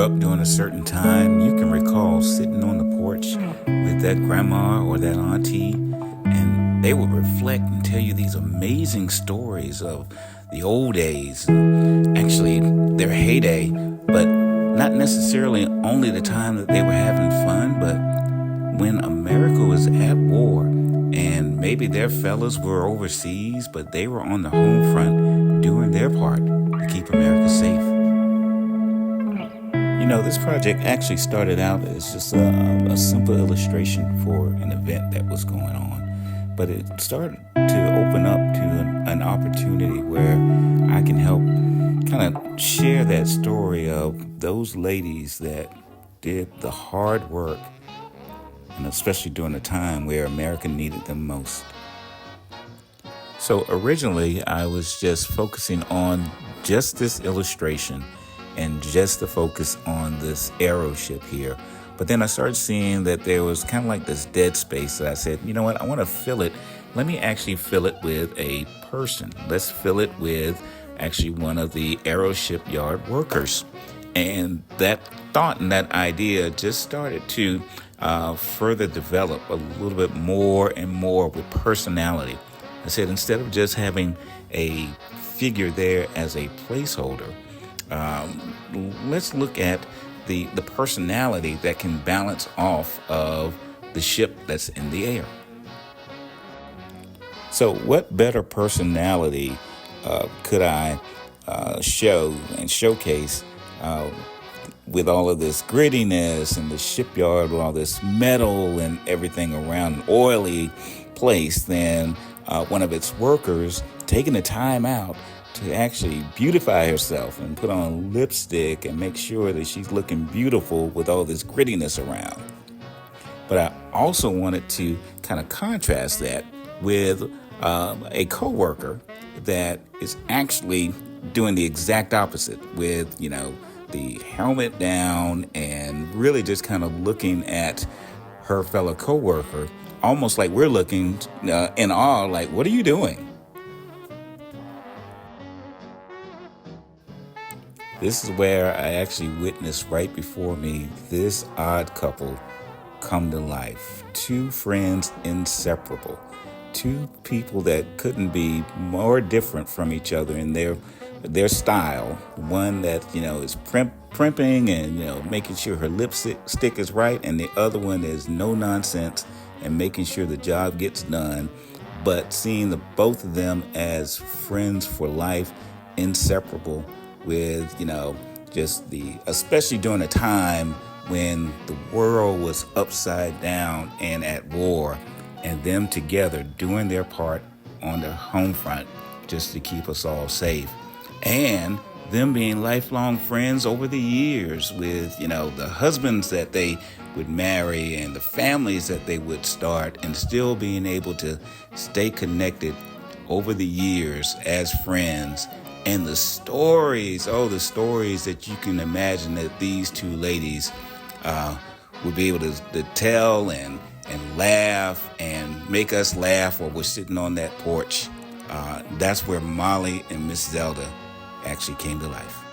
up during a certain time, you can recall sitting on the porch with that grandma or that auntie, and they would reflect and tell you these amazing stories of the old days, actually their heyday, but not necessarily only the time that they were having fun, but when America was at war and maybe their fellas were overseas, but they were on the home front doing their part to keep America safe. This project actually started out as just a simple illustration for an event that was going on. But it started to open up to an opportunity where I can help kind of share that story of those ladies that did the hard work, and especially during a time where America needed them most. So originally, I was just focusing on just this illustration and just the focus on this arrow ship here. But then I started seeing that there was kind of like this dead space that I said, you know what, I want to fill it. Let me actually fill it with a person. Let's fill it with actually one of the arrow shipyard workers. And that thought and that idea just started to further develop a little bit more and more with personality. I said, instead of just having a figure there as a placeholder, let's look at the personality that can balance off of the ship that's in the air. So what better personality could I show and showcase with all of this grittiness and the shipyard with all this metal and everything around an oily place than one of its workers taking the time out to actually beautify herself and put on lipstick and make sure that she's looking beautiful with all this grittiness around. But I also wanted to kind of contrast that with a coworker that is actually doing the exact opposite with, the helmet down and really just kind of looking at her fellow coworker, almost like we're looking in awe, like, what are you doing? This is where I actually witnessed right before me this odd couple come to life. Two friends inseparable. Two people that couldn't be more different from each other in their style. One that, is primping and, making sure her lipstick is right. And the other one is no nonsense and making sure the job gets done. But seeing both of them as friends for life, inseparable, with, especially during a time when the world was upside down and at war, and them together doing their part on their home front just to keep us all safe. And them being lifelong friends over the years with, the husbands that they would marry and the families that they would start, and still being able to stay connected over the years as friends. And the stories that you can imagine that these two ladies would be able to tell and laugh and make us laugh while we're sitting on that porch. That's where Molly and Miss Zelda actually came to life.